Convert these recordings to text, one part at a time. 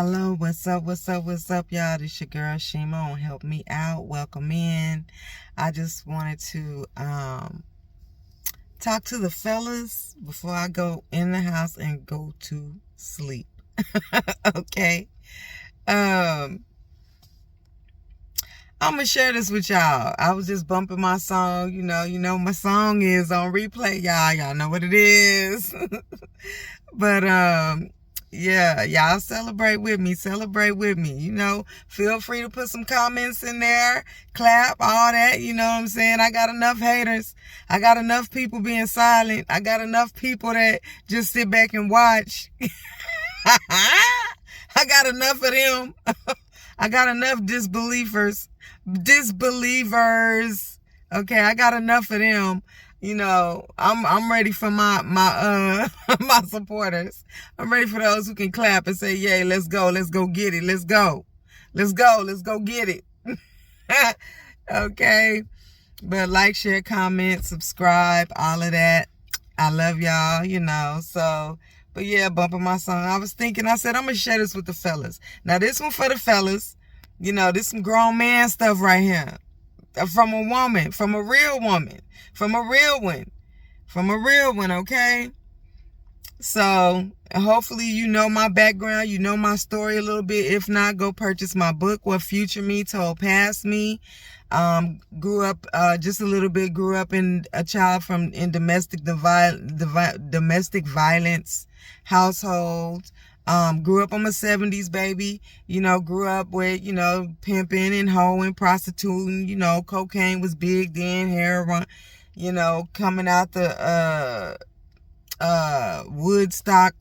Hello, what's up, y'all? This your girl Shema on Help Me Out. Welcome in. I just wanted to talk to the fellas before I go in the house and go to sleep. Okay. I'm gonna share this with y'all. I was just bumping my song, you know my song is on replay, y'all. Y'all know what it is. But yeah, y'all celebrate with me. Feel free to put some comments in there, clap, all that. You know what I'm saying? I got enough haters. I got enough people being silent. I got enough people that just sit back and watch. I got enough of them. I got enough disbelievers. Okay, I got enough of them. I'm ready for my my supporters. I'm ready for those who can clap and say, "Yay, let's go get it, let's go get it." Okay, but like, share, comment, subscribe, all of that. I love y'all, So, but yeah, bumping my song. I said I'm gonna share this with the fellas. Now this one for the fellas. This some grown man stuff right here. From a woman, from a real woman, from a real one, okay? So, hopefully you know my background, you know my story a little bit. If not, go purchase my book, What Future Me Told Past Me. Grew up just a little bit, in a child in domestic violence household. Grew up on my 70s, baby. Grew up with, pimping and hoeing, prostituting. Cocaine was big then, heroin, coming out the Woodstock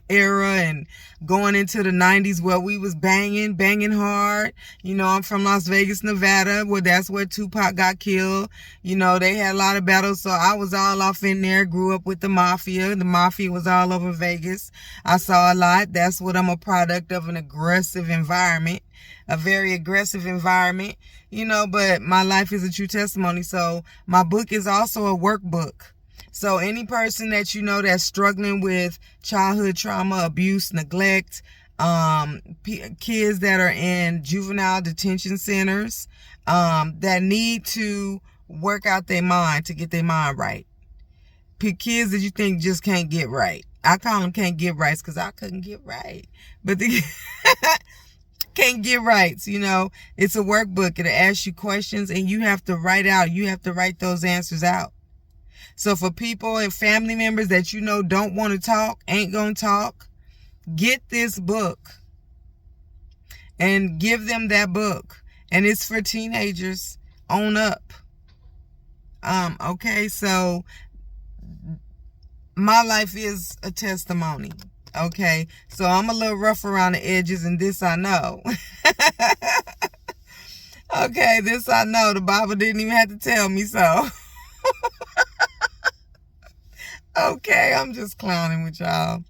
era and going into the 90s where we was banging hard. I'm from Las Vegas, Nevada, that's where Tupac got killed. They had a lot of battles, so I was all off in there. Grew up with the mafia. The mafia was all over Vegas. I saw a lot. That's what I'm a product of, an aggressive environment, a very aggressive environment, but my life is a true testimony. So my book is also a workbook. So any person that that's struggling with childhood trauma, abuse, neglect, kids that are in juvenile detention centers, that need to work out their mind to get their mind right. Kids that you think just can't get right. I call them can't get rights because I couldn't get right. But they can't get rights, It's a workbook. It'll ask you questions and you have to write those answers out. So for people and family members that don't want to talk, ain't gonna talk, get this book and give them that book. And it's for teenagers on up. Okay, so my life is a testimony. Okay, so I'm a little rough around the edges, and this I know. Okay, this I know. The Bible didn't even have to tell me so. Okay, I'm just clowning with y'all.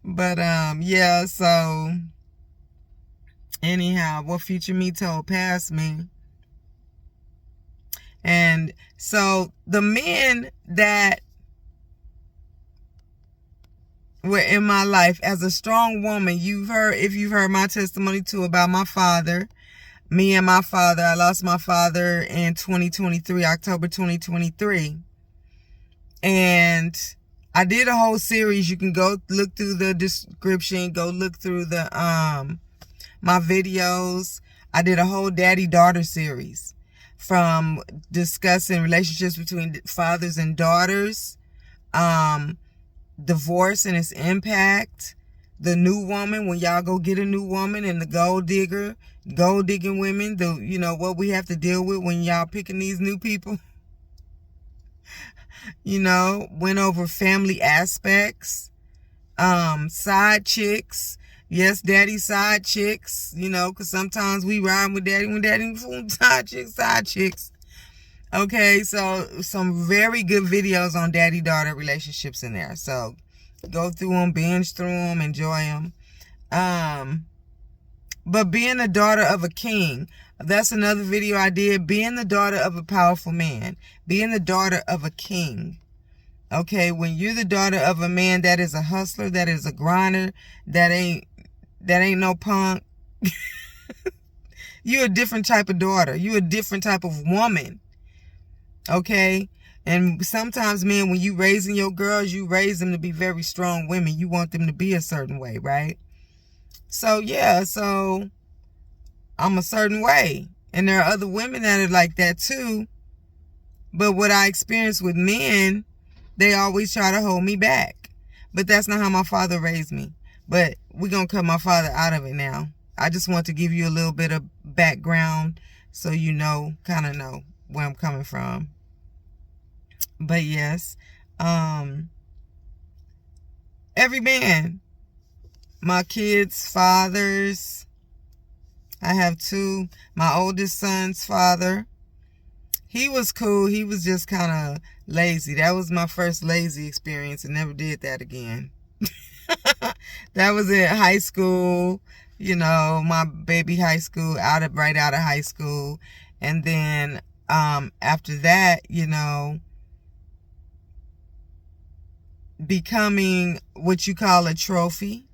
But yeah, so anyhow, what future me told past me. And so the men that were in my life as a strong woman, if you've heard my testimony too about my father, me and my father, I lost my father in 2023, October 2023. And I did a whole series. You can go look through the description, go look through the my videos. I did a whole daddy-daughter series from discussing relationships between fathers and daughters, divorce and its impact, the new woman, when y'all go get a new woman, and the gold digging women, what we have to deal with when y'all picking these new people. Went over family aspects, side chicks. Yes, daddy side chicks, because sometimes we ride with daddy when daddy side chicks. Okay, so some very good videos on daddy-daughter relationships in there. So go through them, binge through them, enjoy them. But being the daughter of a king, that's another video I did. Being the daughter of a powerful man. Being the daughter of a king. Okay, when you're the daughter of a man that is a hustler, that is a grinder, that ain't that ain't no punk. You're a different type of daughter. You're a different type of woman. Okay? And sometimes, men, when you raising your girls, you raise them to be very strong women. You want them to be a certain way, right? So, yeah, so I'm a certain way. And there are other women that are like that too. But what I experience with men, they always try to hold me back. But that's not how my father raised me. But we're going to cut my father out of it now. I just want to give you a little bit of background so you know, kind of know where I'm coming from. But yes, every man, my kids' fathers, I have two, my oldest son's father, he was cool. He was just kind of lazy. That was my first lazy experience and never did that again. That was in high school, you know, my baby high school, right out of high school. And then after that, you know, becoming what you call a trophy.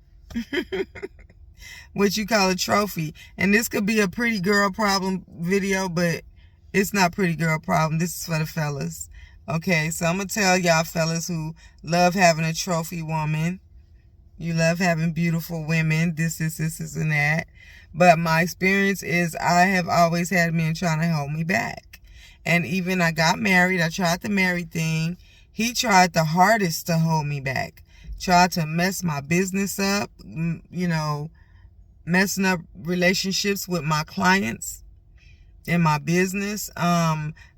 What you call a trophy. And this could be a pretty girl problem video, but it's not pretty girl problem. This is for the fellas. Okay, so I'm going to tell y'all fellas who love having a trophy woman. You love having beautiful women. This, and that. But my experience is I have always had men trying to hold me back. And even I got married. I tried the married thing. He tried the hardest to hold me back. Tried to mess my business up, you know, messing up relationships with my clients in my business.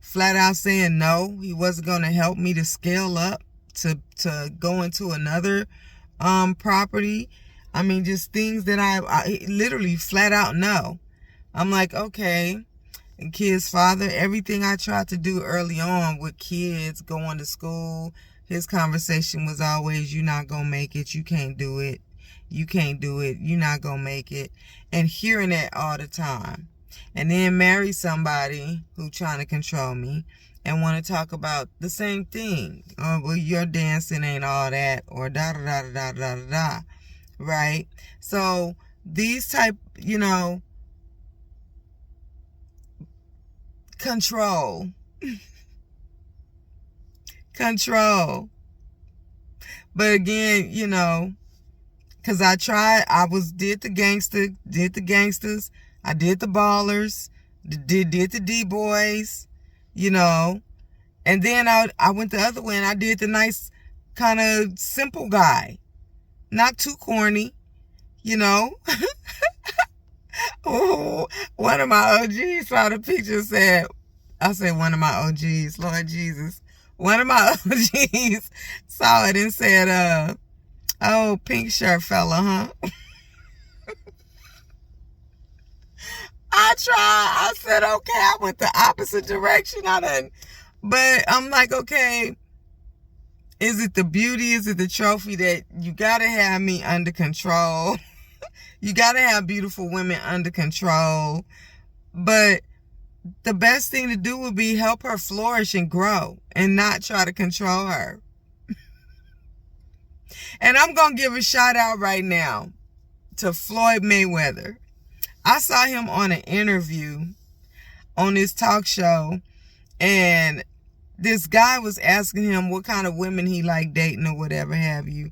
Flat out saying no. He wasn't going to help me to scale up, to go into another property. I mean, just things that I literally flat out no. I'm like, okay. And kids' father, everything I tried to do early on with kids going to school, his conversation was always, you're not going to make it. You can't do it. You can't do it. You're not going to make it. And hearing that all the time. And then marry somebody who trying to control me and want to talk about the same thing. Oh, well, your dancing ain't all that, or da-da-da-da-da-da-da. Right? So these type, you know, control. Control. But again, you know, because I did the gangsters, I did the ballers, did the D-boys, you know, and then I went the other way and I did the nice kind of simple guy, not too corny, you know. Oh, one of my OGs saw the picture and said, I said one of my OGs, Lord Jesus. One of my OGs saw it and said, oh, pink shirt fella, huh? I tried. I said, okay, I went the opposite direction. But I'm like, okay, is it the beauty? Is it the trophy that you got to have me under control? You got to have beautiful women under control. But the best thing to do would be help her flourish and grow and not try to control her. And I'm going to give a shout out right now to Floyd Mayweather. I saw him on an interview on this talk show, and this guy was asking him what kind of women he liked dating or whatever have you.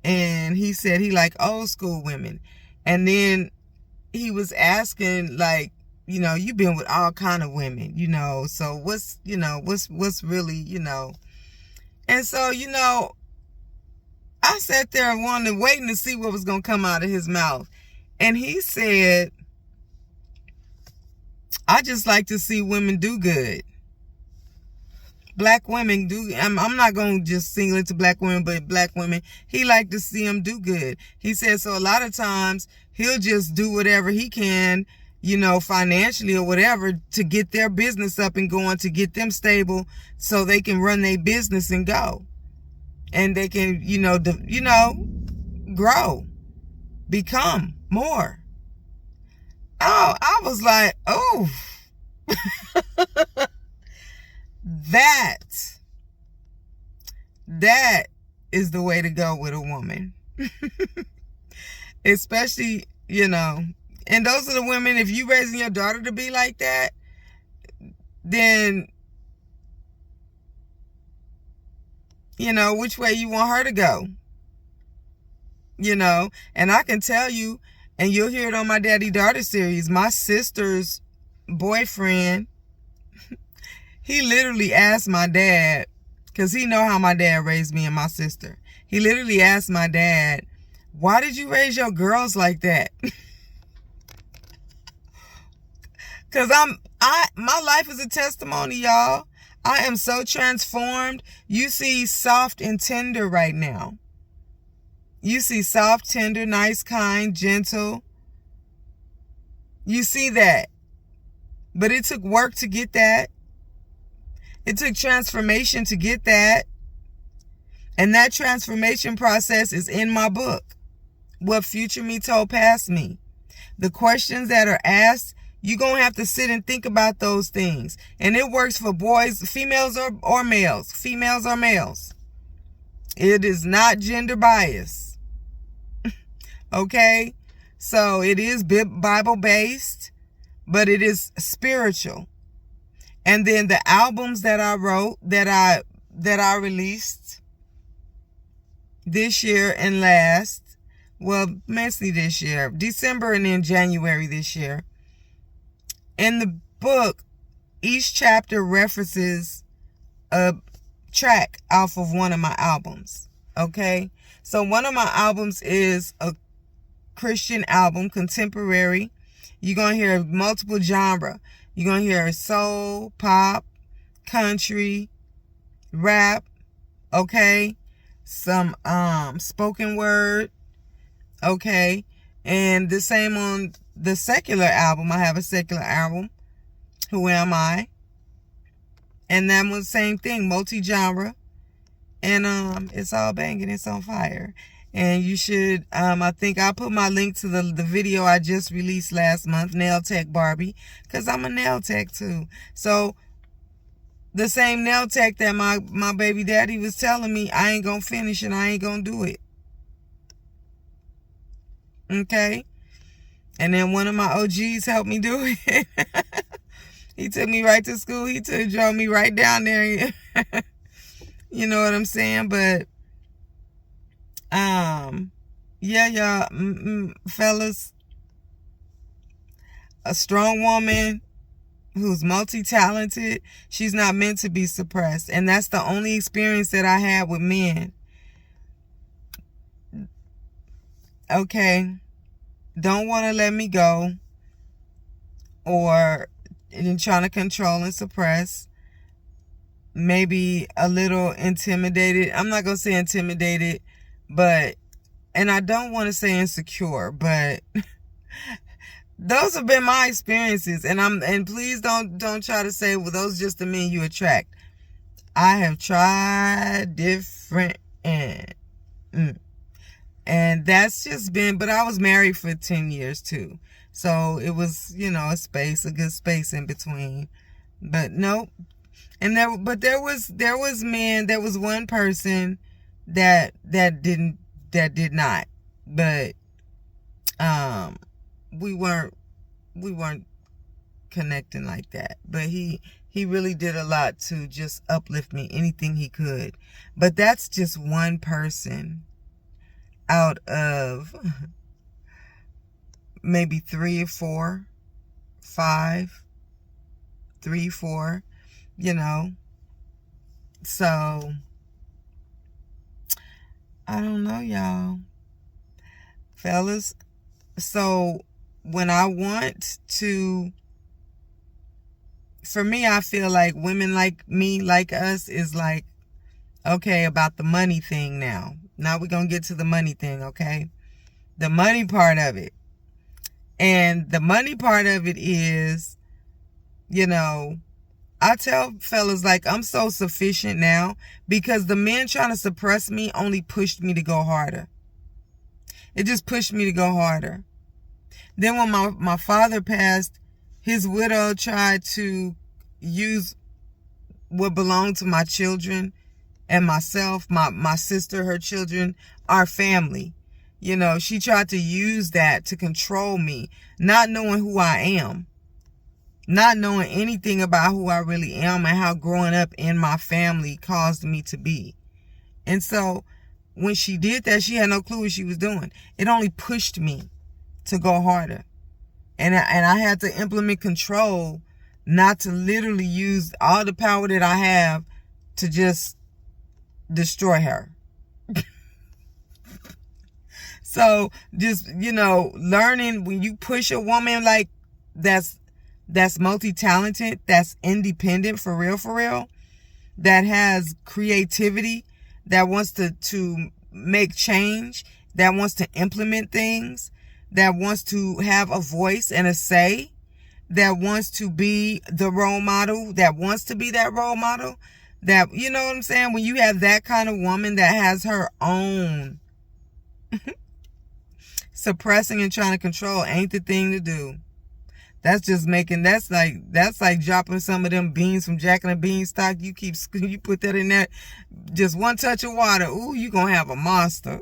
And he said he liked old school women. And then he was asking, like, you know, you've been with all kind of women, you know, so what's really, you know. And so, you know, I sat there and waiting to see what was going to come out of his mouth. And he said, I just like to see women do good. Black women do. I'm not going to just single it to black women, but black women, he like to see them do good. He said, so a lot of times he'll just do whatever he can, you know, financially or whatever, to get their business up and going, to get them stable so they can run their business and go. And they can, grow, become more. Oh, I was like, oh, that is the way to go with a woman. Especially, and those are the women, if you raising your daughter to be like that, then, which way you want her to go, and I can tell you, and you'll hear it on my Daddy Daughter series, my sister's boyfriend, he literally asked my dad, because he know how my dad raised me and my sister. He literally asked my dad, why did you raise your girls like that? Because my life is a testimony, y'all. I am so transformed. You see soft and tender right now. You see soft, tender, nice, kind, gentle. You see that. But it took work to get that. It took transformation to get that. And that transformation process is in my book. What Future Me Told Past Me. The questions that are asked, you're going to have to sit and think about those things. And it works for boys, females or males. Females or males. It is not gender bias. Okay? So it is Bible based, but it is spiritual. And then the albums that I wrote, that I released this year and last, well, mostly this year, December and then January this year. In the book, each chapter references a track off of one of my albums. Okay? So one of my albums is a Christian album, contemporary. You're going to hear multiple genre. You're going to hear soul, pop, country, rap, okay? Some spoken word, okay? And the same on the secular album. I have a secular album, Who Am I? And that was the same thing, multi-genre. And it's all banging, it's on fire. And you should, I think I'll put my link to the video I just released last month, Nail Tech Barbie, because I'm a nail tech too. So the same nail tech that my baby daddy was telling me, I ain't gonna finish and I ain't gonna do it. Okay? And then one of my OGs helped me do it. He took me right to school. He drove me right down there. You know what I'm saying? But yeah, y'all, fellas, a strong woman who's multi-talented, she's not meant to be suppressed. And that's the only experience that I had with men. Okay, don't want to let me go, or trying to control and suppress. Maybe a little intimidated. I'm not going to say intimidated, but, and I don't want to say insecure, but those have been my experiences. And please don't try to say, well, those just the men you attract. I have tried different, and that's just been, but I was married for 10 years too. So it was, a good space in between. But nope. And there was men, there was one person that did not. But we weren't connecting like that. But he really did a lot to just uplift me, anything he could. But that's just one person out of maybe 3 or 4, 5, 3, 4, so I don't know, y'all, fellas. So when I want to, for me, I feel like women like me, like us, is like, okay, about the money thing now. Now we're going to get to the money thing, okay? The money part of it. And the money part of it is, I tell fellas, like, I'm so sufficient now because the men trying to suppress me only pushed me to go harder. It just pushed me to go harder. Then when my father passed, his widow tried to use what belonged to my children and myself, my sister, her children, our family. You know, she tried to use that to control me, not knowing who I am, not knowing anything about who I really am and how growing up in my family caused me to be. And so when she did that, she had no clue what she was doing. It only pushed me to go harder. And I had to implement control, not to literally use all the power that I have to just destroy her. So just, you know, learning when you push a woman like that's multi-talented, that's independent for real, that has creativity, that wants to make change, that wants to implement things, that wants to have a voice and a say, that wants to be the role model, that wants to be that role model, that, you know what I'm saying? When you have that kind of woman that has her own, suppressing and trying to control ain't the thing to do. That's just that's like dropping some of them beans from Jack and the Beanstalk. You put that in there, just one touch of water. Ooh, you gonna have a monster.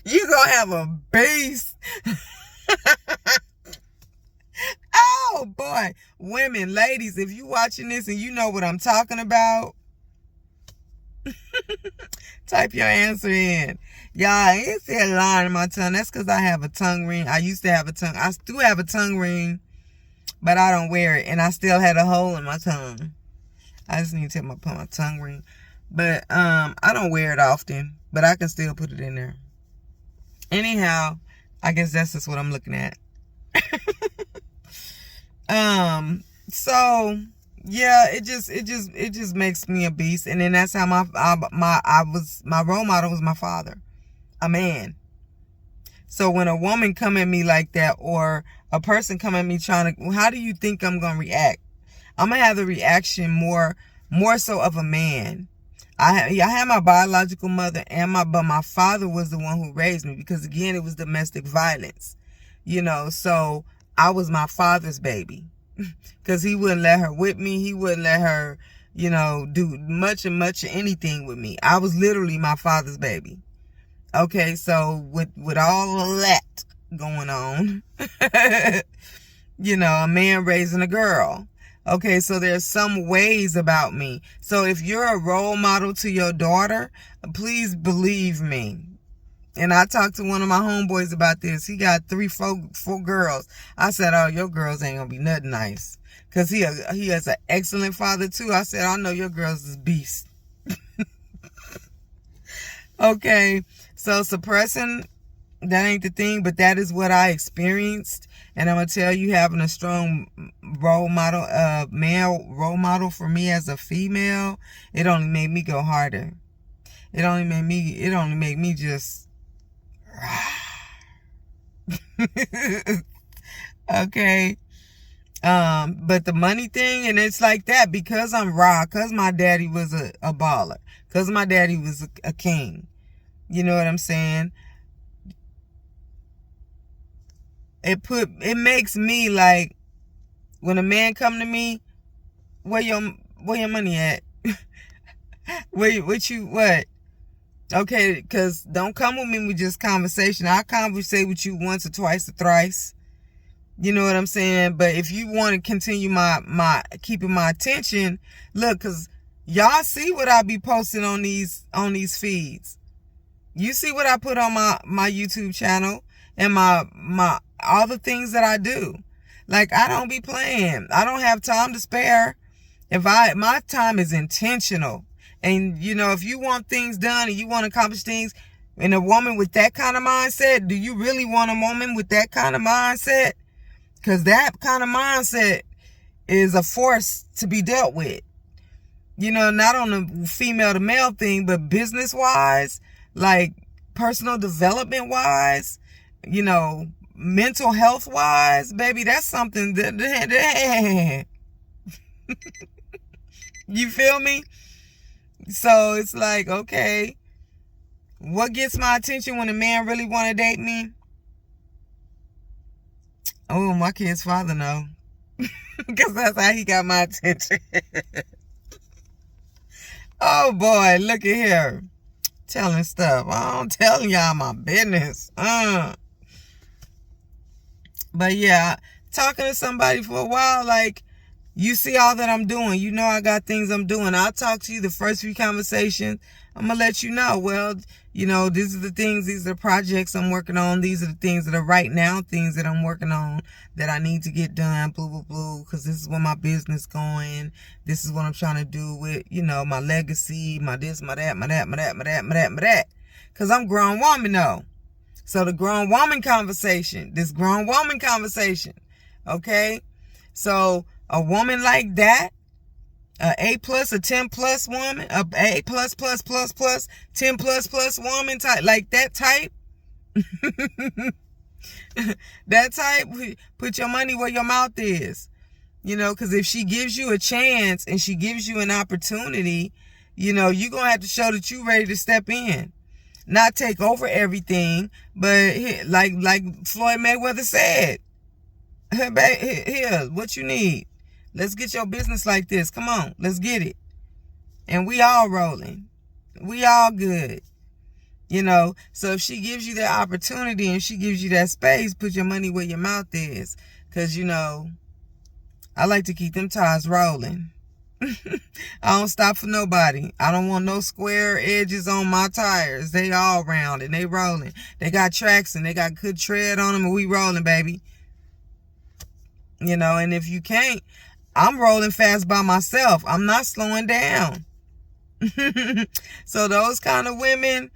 You gonna have a beast. Oh boy, women, ladies, if you watching this and you know what I'm talking about, type your answer in. Y'all, it's that line in my tongue. That's because I have a tongue ring. I used to have a tongue. I still have a tongue ring, but I don't wear it. And I still had a hole in my tongue. I just need to put my tongue ring. But I don't wear it often, but I can still put it in there. Anyhow, I guess that's just what I'm looking at. So yeah, it just makes me a beast. And then that's how my role model was my father, a man. So when a woman come at me like that, or a person come at me trying to, how do you think I'm gonna react? I'm gonna have the reaction more so of a man. I had my biological mother but my father was the one who raised me, because again, it was domestic violence, you know. So I was my father's baby, because he wouldn't let her whip me. He wouldn't let her, you know, do much anything with me. I was literally my father's baby. Okay, so with all of that going on, you know, a man raising a girl. Okay, so there's some ways about me. So if you're a role model to your daughter, please believe me. And I talked to one of my homeboys about this. He got 4 girls. I said, oh, your girls ain't gonna be nothing nice. Because he has an excellent father too. I said, I know your girls is beasts. Okay, so suppressing, that ain't the thing, but that is what I experienced. And I'm going to tell you, having a strong role model, male role model for me as a female, it only made me go harder. It only made me just, okay. But the money thing, and it's like that because I'm raw, because my daddy was a baller, because my daddy was a king. You know what I'm saying? It makes me like, when a man come to me, where your money at? What? Okay, because don't come with me with just conversation. I'll conversate with you once or twice or thrice. You know what I'm saying? But if you want to continue my keeping my attention, look, because y'all see what I be posting on these feeds. You see what I put on my YouTube channel and my all the things that I do. Like, I don't be playing. I don't have time to spare. My time is intentional. And you know, if you want things done and you want to accomplish things, and a woman with that kind of mindset, do you really want a woman with that kind of mindset? Because that kind of mindset is a force to be dealt with. You know, not on the female to male thing, but business wise, like personal development wise, you know, mental health wise, baby, that's something that you feel me? So it's like, okay, what gets my attention when a man really want to date me? Oh, my kid's father know. Because that's how he got my attention. Oh boy, look at here. telling stuff. I'm telling y'all my business. But yeah, talking to somebody for a while, like, you see all that I'm doing. You know I got things I'm doing. I'll talk to you the first few conversations. I'm going to let you know, well, you know, these are the things, these are the projects I'm working on. These are the things that are right now, things that I'm working on that I need to get done, blah, blah, blah, because this is where my business going. This is what I'm trying to do with, you know, my legacy, my this, my that, my that, my that, my that, my that, my that. Because I'm a grown woman, though. So the grown woman conversation, okay? So a woman like that, a A plus, a 10 plus woman, a A plus, 10 plus woman type, like that type, that type, put your money where your mouth is, you know, because if she gives you a chance and she gives you an opportunity, you know, you're going to have to show that you're ready to step in. Not take over everything, but like Floyd Mayweather said, here, what you need? Let's get your business like this. Come on, let's get it. And we all rolling. We all good. You know, so if she gives you that opportunity and she gives you that space, put your money where your mouth is. Because, you know, I like to keep them tires rolling. I don't stop for nobody. I don't want no square edges on my tires. They all round and they rolling. They got tracks and they got good tread on them and we rolling, baby. You know, and if you can't, I'm rolling fast by myself. I'm not slowing down. So those kind of women,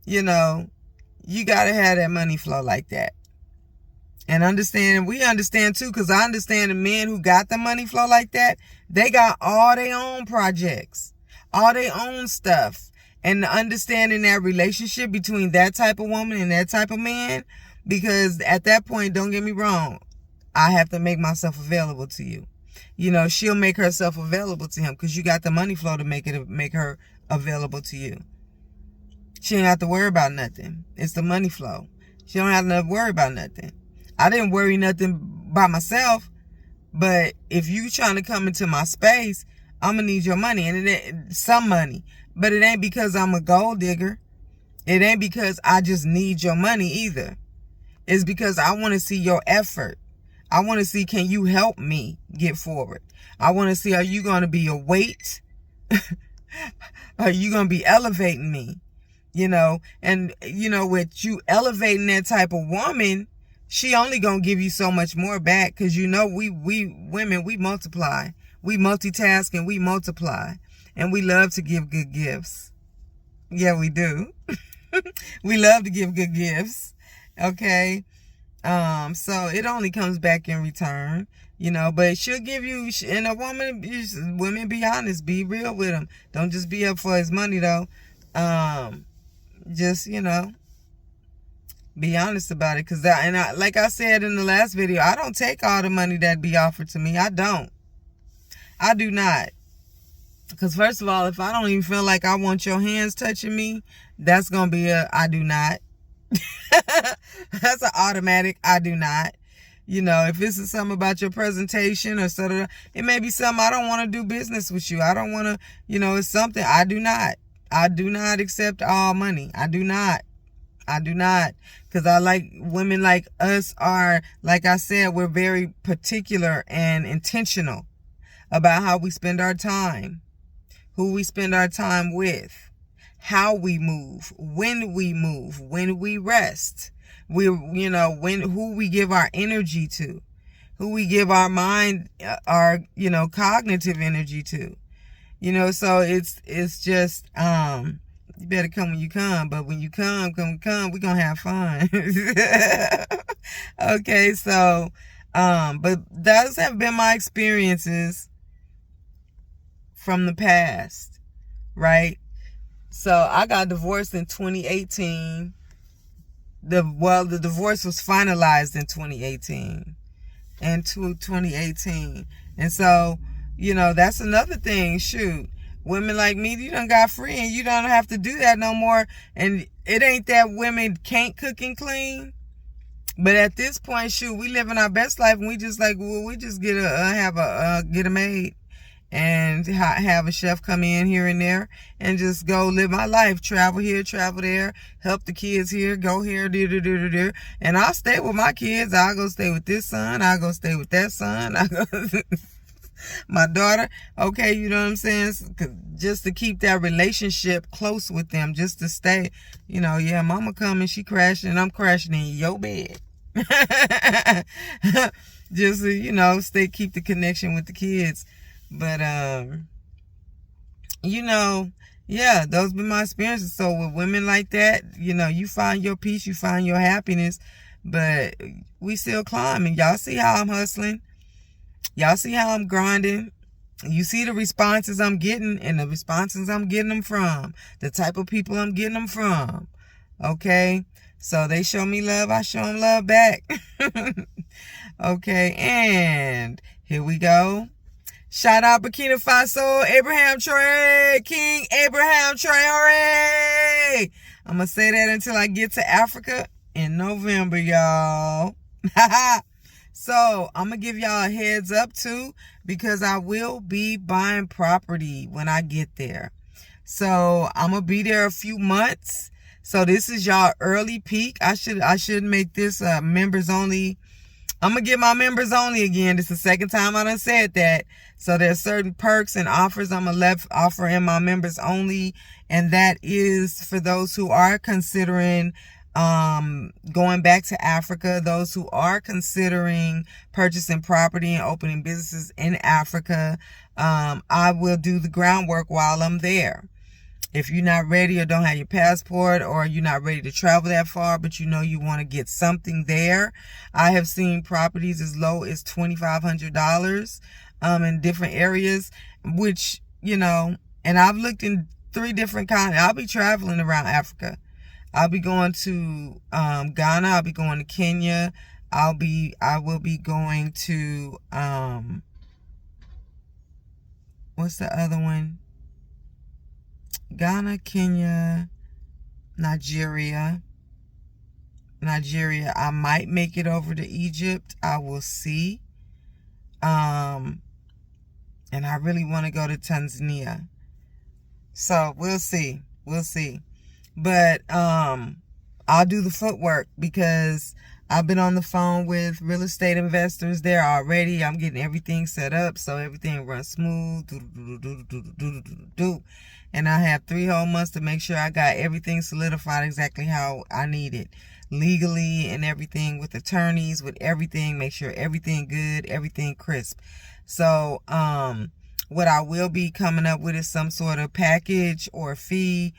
you know, you got to have that money flow like that. And we understand too, because I understand the men who got the money flow like that, they got all their own projects, all their own stuff. And understanding that relationship between that type of woman and that type of man, because at that point, don't get me wrong, I have to make myself available to you. You know, she'll make herself available to him because you got the money flow to make her available to you. She ain't have to worry about nothing. It's the money flow. She don't have to worry about nothing. I didn't worry nothing by myself, but if you trying to come into my space, I'm going to need your money, and some money. But it ain't because I'm a gold digger. It ain't because I just need your money either. It's because I want to see your effort. I want to see, can you help me get forward? I want to see, are you going to be a weight? Are you going to be elevating me? You know, and, you know, with you elevating that type of woman, she only going to give you so much more back because, you know, we women, we multiply. We multitask and we multiply. And we love to give good gifts. Yeah, we do. We love to give good gifts. Okay. So it only comes back in return, you know, but she'll give you, and a woman, women be honest, be real with him. Don't just be up for his money though. Just, you know, be honest about it. Cause like I said in the last video, I don't take all the money that be offered to me. I do not. Because first of all, if I don't even feel like I want your hands touching me, that's going to be I do not. That's an automatic I do not. You know, if this is something about your presentation or sort of, it may be something I don't want to do business with you. I don't want to, you know, it's something I do not. I do not accept all money. I do not. Because I like women like us are, like I said, we're very particular and intentional about how we spend our time, who we spend our time with, how we move, when we rest, you know, who we give our energy to, who we give our mind, our, you know, cognitive energy to, you know, so it's just, you better come when you come, but when you come, we're going to have fun. Okay. So, but those have been my experiences from the past, right? So I got divorced in 2018. The divorce was finalized in 2018. And 2018. And so, you know, that's another thing. Shoot, women like me, you done got free and you don't have to do that no more. And it ain't that women can't cook and clean. But at this point, shoot, we living our best life and we just like, well, we just get a maid. and have a chef come in here and there and just go live my life. Travel here, travel there, help the kids here, go here, do. And I'll stay with my kids. I'll go stay with this son. I'll go stay with that son. I go my daughter. Okay, you know what I'm saying? Just to keep that relationship close with them, just to stay, yeah, mama coming, she crashing, and I'm crashing in your bed. Just to, keep the connection with the kids. But yeah, those been my experiences. So with women like that, you find your peace, you find your happiness, but we still climbing. Y'all see how I'm hustling. Y'all see how I'm grinding. You see the responses I'm getting, and the responses I'm getting them from, the type of people I'm getting them from. Okay, so they show me love, I show them love back. Okay, and here we go. Shout out Burkina Faso, Abraham Traore, King Abraham Traore. I'm going to say that until I get to Africa in November, y'all. So I'm going to give y'all a heads up too, because I will be buying property when I get there. So I'm going to be there a few months. So this is y'all early peak. I should make this members only. I'm going to get my members only again. This is the second time I done said that. So there's certain perks and offers I'm going to offer in my members only. And that is for those who are considering going back to Africa, those who are considering purchasing property and opening businesses in Africa. I will do the groundwork while I'm there. If you're not ready or don't have your passport, or you're not ready to travel that far, but you want to get something there, I have seen properties as low as $2,500 in different areas, which, and I've looked in 3 different continents. I'll be traveling around Africa. I'll be going to Ghana. I'll be going to Kenya. I will be going to what's the other one? Ghana, Kenya, Nigeria. I might make it over to Egypt. I will see. And I really want to go to Tanzania. So we'll see. But I'll do the footwork, because I've been on the phone with real estate investors there already. I'm getting everything set up so everything runs smooth. And I have 3 whole months to make sure I got everything solidified exactly how I need it. Legally and everything, with attorneys, with everything. Make sure everything good, everything crisp. So what I will be coming up with is some sort of package or fee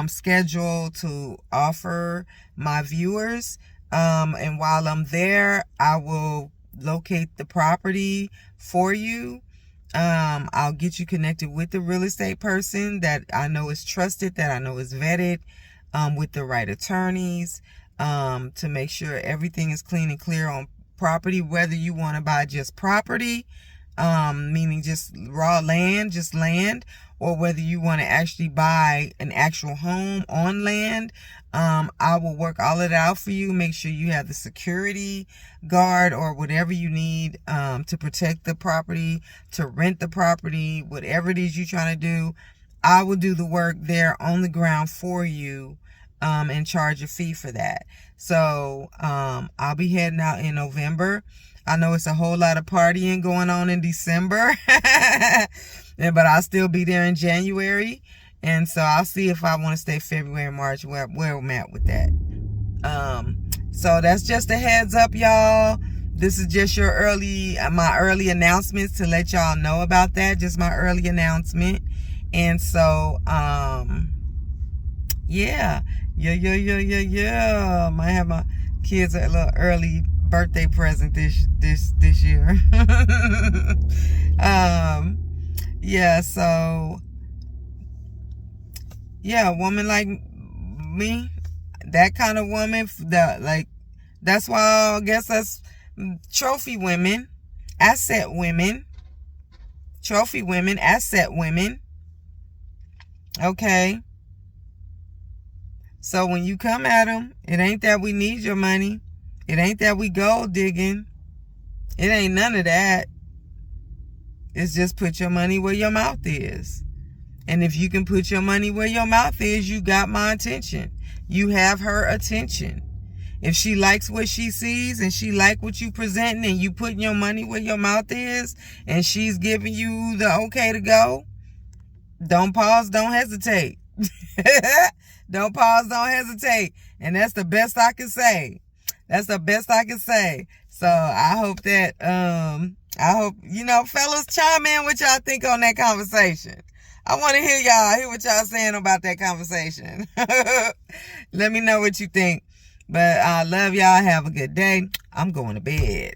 schedule to offer my viewers. And while I'm there, I will locate the property for you. I'll get you connected with the real estate person that I know is trusted, that I know is vetted, with the right attorneys, to make sure everything is clean and clear on property, whether you want to buy just property, meaning just raw land, just land, or whether you want to actually buy an actual home on land. I will work all of that out for you. Make sure you have the security guard or whatever you need to protect the property, to rent the property, whatever it is you're trying to do. I will do the work there on the ground for you, and charge a fee for that. So I'll be heading out in November. I know it's a whole lot of partying going on in December, but I'll still be there in January. And so I'll see if I want to stay February, March, where I'm at with that. So that's just a heads up, y'all. This is just my early announcements to let y'all know about that. Just my early announcement. And so, yeah. Might have my kids a little early birthday present this year. Yeah, so yeah, a woman like me, that kind of woman, that's why I guess that's trophy women, asset women, trophy women, asset women. Okay. So when you come at them, it ain't that we need your money. It ain't that we gold digging. It ain't none of that. It's just put your money where your mouth is. And if you can put your money where your mouth is, you got my attention. You have her attention. If she likes what she sees and she like what you presenting and you putting your money where your mouth is and she's giving you the okay to go, don't pause, don't hesitate. Don't pause, don't hesitate. And that's the best I can say. That's the best I can say. So I hope that, fellas, chime in what y'all think on that conversation. I want to hear what y'all saying about that conversation. Let me know what you think. But I love y'all. Have a good day. I'm going to bed.